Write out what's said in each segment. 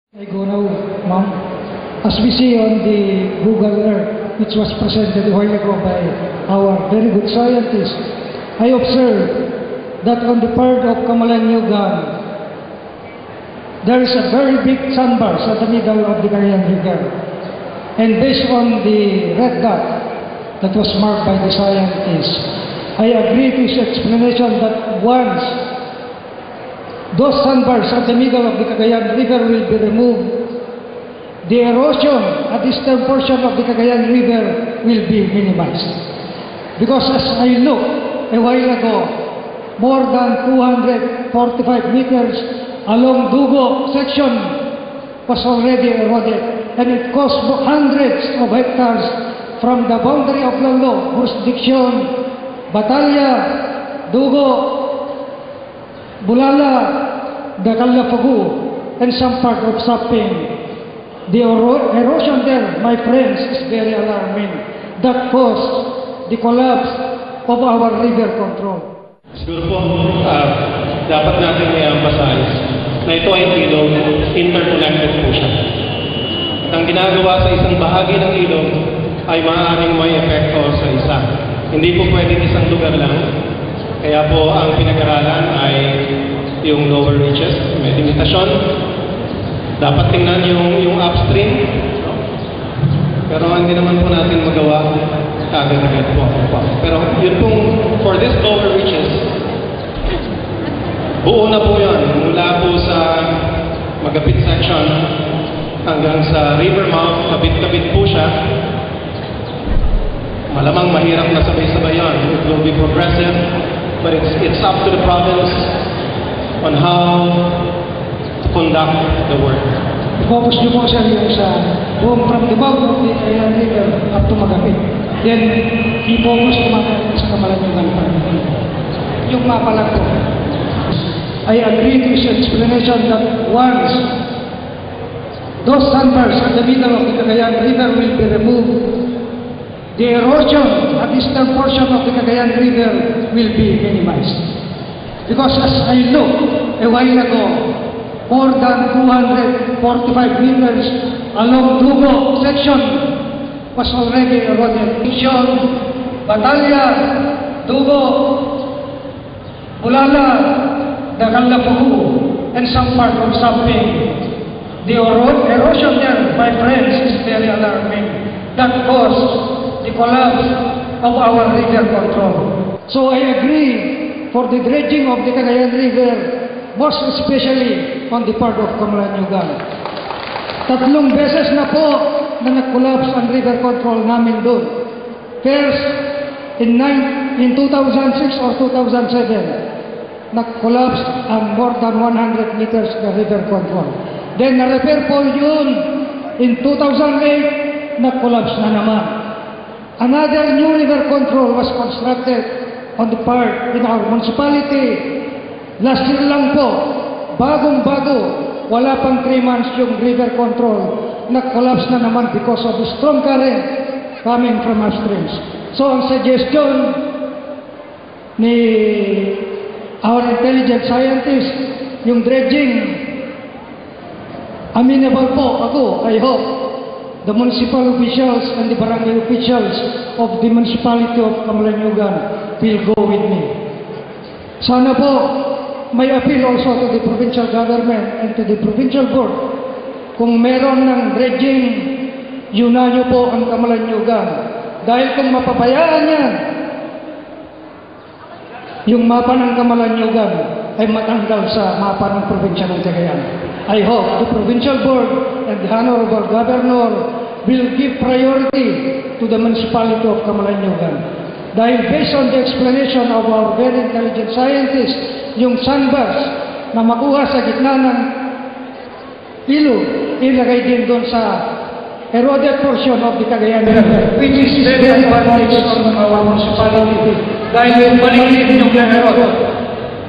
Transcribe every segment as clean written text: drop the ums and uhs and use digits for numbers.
I go now, ma'am. As we see on the Google Earth, which was presented a while ago by our very good scientist, I observed that on the part of Camalaniugan, there is a very big sandbar at the middle of the Cagayan River. And based on the red dot that was marked by the scientist, I agree to his explanation that once those sandbars at the middle of the Cagayan River will be removed, the erosion at the eastern portion of the Cagayan River will be minimized. Because as I looked a while ago, more than 245 meters along Dugo section was already eroded, and it cost hundreds of hectares from the boundary of Lolo, jurisdiction, Batalya, Dugo, Bulala, Dacalapagu, and some part of Saping. The erosion there, my friends, is very alarming. That caused the collapse of our river control. Siguro po, dapat natin i-emphasize na ito ay ilog, interconnected po siya. At ang ginagawa sa isang bahagi ng ilog ay maaaring may epekto sa isa. Hindi po pwedeng isang lugar lang. Kaya po ang pinag-aralan ay yung lower reaches, may limitasyon. Dapat tingnan yung upstream. Pero hindi naman po natin magawa agad-agad po. Pero yun pong, for this lower reaches, buo na po yun. Mula po sa magapit section hanggang sa river mouth, kabit-kabit po siya. Malamang mahirap na sabay-sabay yun. It will be progressive. But it's up to the province on how to conduct the work. Focus nyo po siya yung sa buong from the mouth of the Cagayan River up to Magapit. Then, i-focus naman sa Camalaniugan. Yung mapa lang po. I agree to his explanation that once those sandbars at the middle of the Cagayan River will be removed, the erosion at the eastern portion of the Cagayan River will be minimized. Because as I looked a while ago, more than 245 meters along Dugo section was already eroded. Batalya, Dugo, Bulala, Dacalapagu, and some part of Saping. The erosion there, my friends, is very alarming. That caused the collapse of our river control. So I agree for the dredging of the Cagayan River, most especially on the part of Camalaniugan. 3 beses na po na nag-collapse ang river control namin doon. First, in 2006 or 2007, nag-collapse ang more than 100 meters na river control. Then na-repair po yun. In 2008, nag-collapse na naman. Another new river control was constructed on the part in our municipality. Last year lang po, bagong-bago, wala pang 3 months yung river control. Nag-collapse na naman because of the strong current coming from our streams. So ang suggestion ni our intelligent scientist, yung dredging, amenable po ako, I hope. The municipal officials and the barangay officials of the municipality of Camalaniugan will go with me. Sana po may appeal also to the provincial government and to the provincial board. Kung meron ng dredging, yunan nyo po ang Camalaniugan. Dahil kung mapabayaan yan, yung mapa ng Camalaniugan ay matanggal sa mapa ng probinsya ng Cagayan. I hope the provincial board and the honorable governor will give priority to the municipality of Camalaniugan. Dahil based on the explanation of our very intelligent scientists, yung sandbars na makuha sa gitna ng ilog, ilagay din doon sa eroded portion of the Cagayan River, which is very advantageous on our municipality. Dahil maliit yung erod.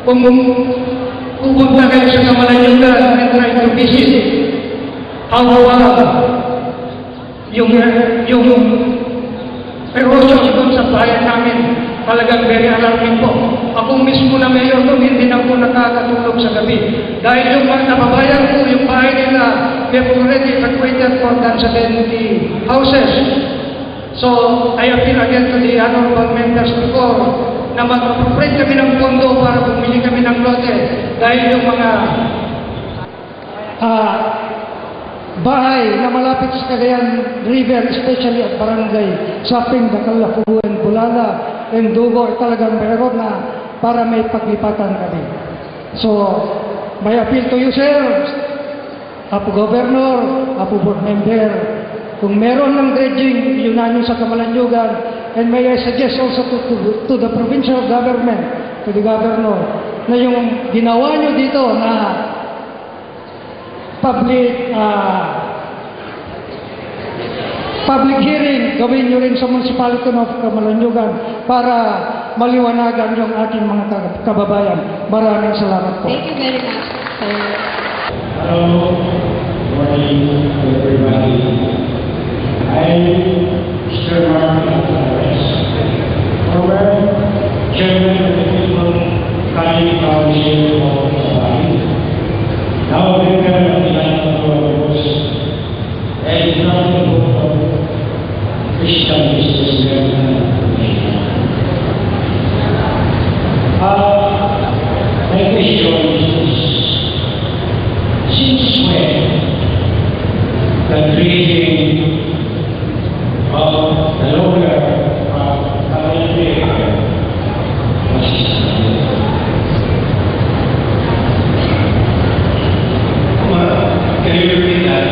Kung pupunta kayo sa Camalaniugan and try to visit how yung erosion doon sa bayan namin, talagang very alarming po. Ako mismo na mayor doon, hindi na ako nakakatulog sa gabi. Dahil yung mga nababayan ko, yung bahay nila, they've already evacuated more than 70 houses. So, I appeal again to the honorable members before na mag-appropriate kami ng pondo para bumili kami ng lote. Dahil yung mga bahay na malapit sa Cagayan River, especially at Barangay Saping, Dakalapuan, Bulala, and Dugo, talagang mayroon na para may paglipatan kami. So, may appeal to you, sir, Apo Governor, Apo Board Member, kung meron ng dredging, yun na sa Kamalanyugan, and may I suggest also to the provincial government, to the governor, na yung ginawa nyo dito na public hearing, gawin nyo rin sa municipality of Kamalanyugan para maliwanagan yung ating mga kababayan. Maraming salamat po. Thank you very much, sir. Hello, good morning to everybody. I'm Mr. Mark Alvarez, former Chairman of the People County Council of Hawaii, now member of the House and now the board of Christian Business Development. My question is, since when the dredging of the lower Cagayan River was started? Can you repeat that?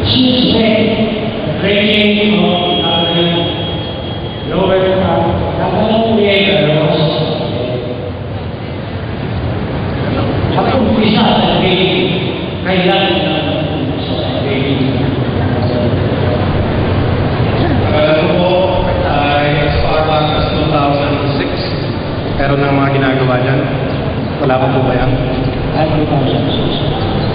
Since when the dredging of the lower Cagayan River was umpisa sa dredging, kailan na umpisa sa dredging? Alam ko po, as far back as 2006, meron ng mga ginagawa dyan. Wala pa po ba yan?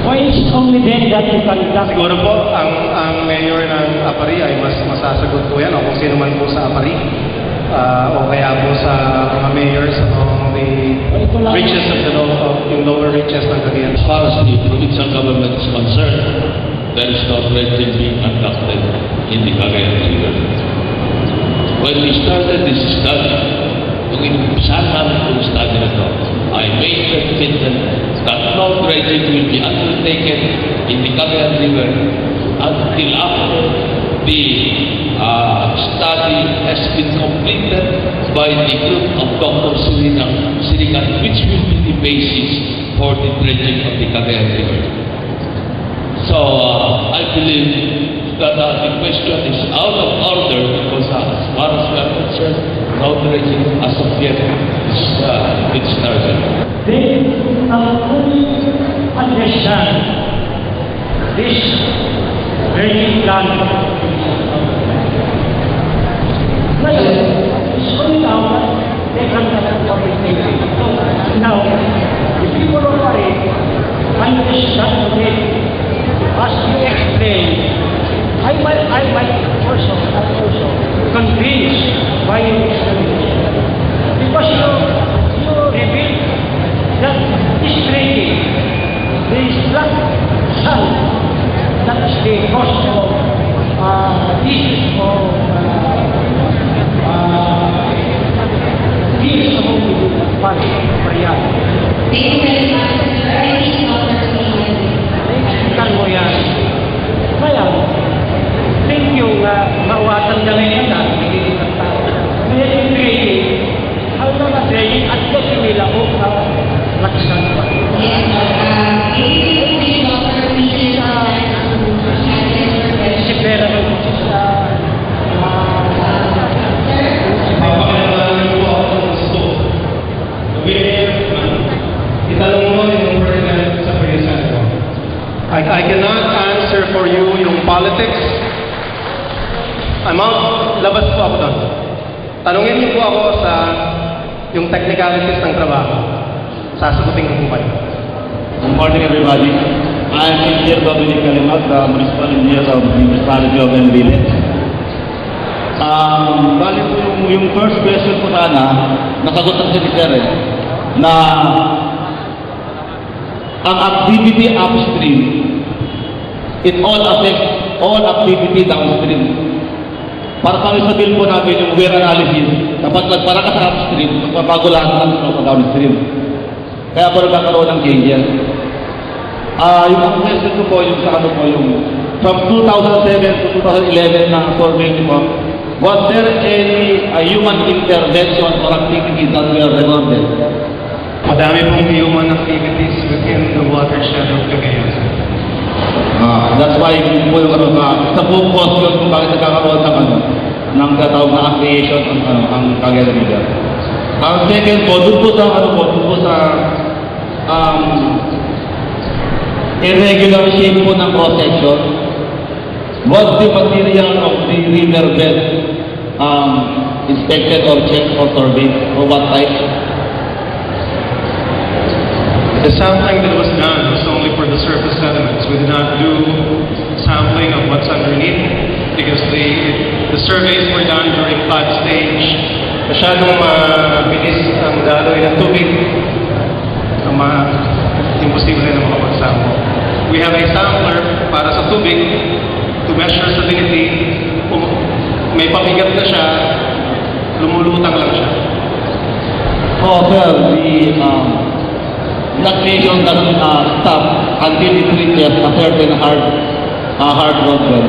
Why is it only then that you conduct? Siguro po, ang mayor ng Apari ay mas masasagot po yan, o kung sino man po sa Apari, o kaya po sa mga mayors among the reaches of the yung lower reaches ng Cagayan. As far as the provincial government is concerned, there is no dredging being conducted in the Cagayan River. When we started this study, nung inumpisahan namin itong study na ito, I made the commitment that no dredging will be undertaken in the Cagayan River until after the study has been completed by the group of Dr. Sirigan, which will be the basis for the dredging of the Cagayan River. So, I believe that the question is out of order because as far as we are concerned, no dredging as of yet is been started. They fully understand this dredging plan. Ngayon, it's only now that they can public meeting. Now, the people of Hawaii understand it. As you explained, I might also convinced by your explanation. Because you revealed that this dredging, this black sand, that is the cause of issues of peace among the Pariyan. Thank you very much, sir. I think Naiintindihan mo yan. Kaya, thank you mawatan na ngayon na hindi ng tao. Kaya yung trading, ang mga trading at kasi nila o laksan pa. yes, Si Pera ng sa Mapakalaman po ako ng gusto. Itanong mo yung president sa president ko. I cannot answer for you yung politics. I'm out. Labas po ako doon. Tanungin niyo po ako sa yung technicalities ng trabaho. Sasagutin ko po kayo. Good morning, everybody. I'm Engineer Babili Kalimat, the Municipal Engineer of the Municipality of Enrile. Bali po yung first question po sana, nasagot ang Secretary, na ang activity upstream, it all affects all activity downstream. Para kami sa bill po namin yung wear analysis, kapag nagpara ka sa upstream, magbabago lahat ng sa downstream. Kaya po nagkakaroon ng changes. Yung ang question ko po, yung sa ano po, yung from 2007 to 2011 ng survey po, was there any human intervention or activities that were recorded? Madami pong human activities within the watershed of Cagayan. That's why po yung ano sa buong question kung bakit nagkakaroon ng ano ng tatawag na creation ang Cagayan River. Ang second po, doon po sa ano po, doon po sa irregular shape po ng cross section. What's the material of the river bed inspected or checked or surveyed, or what type? The sampling that was done was only for the surface sediments. We did not do sampling of what's underneath because the surveys were done during flood stage. Masyadong mabilis ang daloy ng tubig. Imposible na makapagsample. We have a sampler para sa tubig to measure salinity. Kung may pabigat na siya, lumulutang lang siya. Oh, sir, the creation doesn't stop until it reaches a certain hard road bed.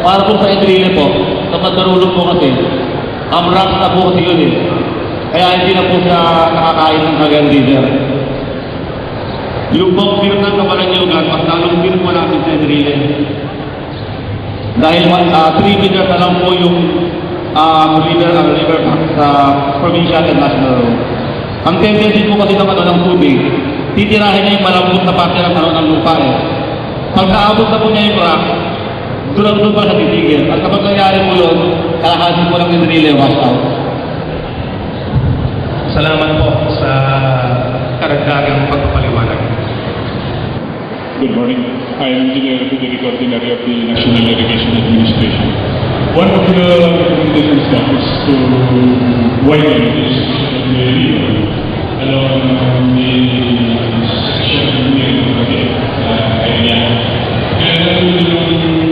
Para po sa Enrile po, kapag narulog po kasi, rocks na po kasi yun eh. Kaya hindi na po siya nakakain ng Cagayan River. Yung pong pier ng Kapananyugan, mas lalong pier po natin sa Enrile. Dahil 3 meters na lang po yung river sa provincial and national road. Ang tendency po kasi naman ng tubig, titirahin niya yung malambot na parte ng lupa eh. Pagkaabot na po niya yung rock, doon pa siya titigil. At kapag nangyari po yun, kalahati po lang Enrile wash out. Salamat po sa karagdagang pagpapaliwanag. Good morning. I am Engineer Federico Ordinary of the National Irrigation Administration. One of the recommendations that is to widen this river along the section near the area. Kaya yung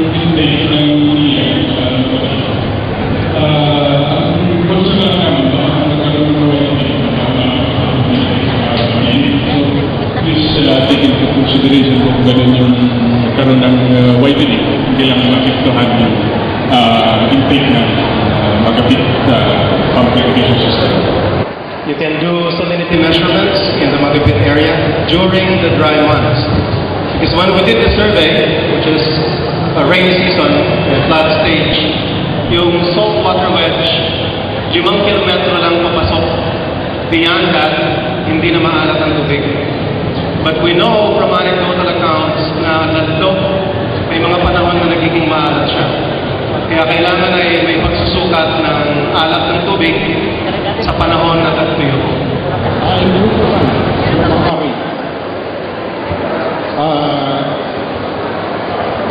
intake ng ang gusto na namin ang nagkaroon ng please take into consideration kung gano'n yung magkaroon ng widening, hindi lang mapiktuhan yung intake ng magkapit sa pump irrigation system. You can do salinity measurements in the Magapit area during the dry months. Because when we did the survey, which is a rainy season, a flood stage, yung salt water wedge, 5 kilometro lang papasok. Beyond that, hindi na maalat ang tubig. But we know from anecdotal accounts na lalo may mga panahon na nagiging maalat siya. Kaya kailangan ay may pagsusukat ng alat ng tubig sa panahon na tagtuyo.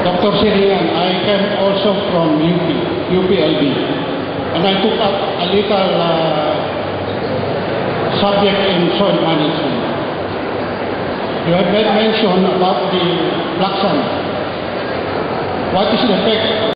Dr. Sirian, I came also from UPLB, and I took up a little subject in soil management. You have mentioned about the black sand. What is the effect